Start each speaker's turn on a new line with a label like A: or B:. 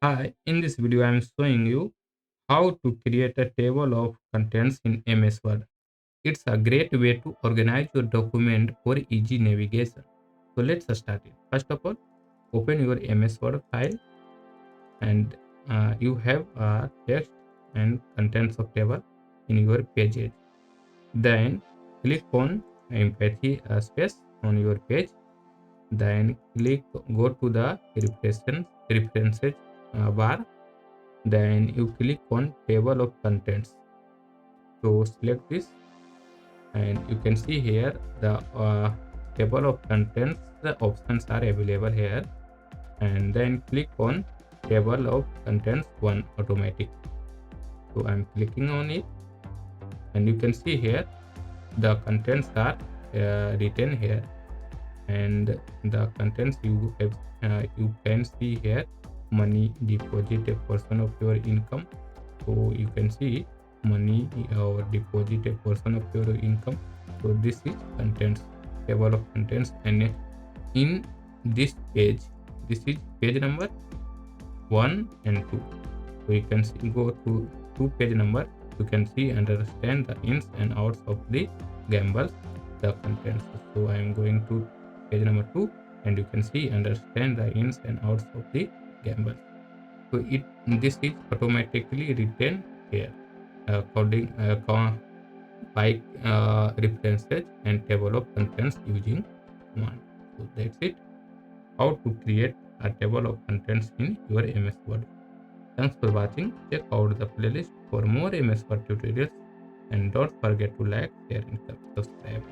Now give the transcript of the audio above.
A: Hi, in this video I am showing you how to create a table of contents in MS Word. It's a great way to organize your document for easy navigation. So let's start it. First of all, open your MS Word file and you have a text and contents of table in your pages. Then click on empathy space on your page. Then go to the references bar. Then you click on table of contents. So select this and you can see here the table of contents, the options are available here, and then click on table of contents 1 automatic. So I'm clicking on it and you can see here the contents are written here, and the contents you have you can see here: money deposit, a portion of your income. So you can see money or deposit, a portion of your income. So this is contents, table of contents, and in this page, this is page number 1 and 2. So you can see, go to 2 page number, you can see understand the ins and outs of the gambles, the contents. So I am going to page number 2 and you can see understand the ins and outs of the gambles. So this is automatically written here according by references and table of contents using command. So that's it, how to create a table of contents in your MS Word. Thanks for watching. Check out the playlist for more MS Word tutorials and don't forget to like, share and subscribe.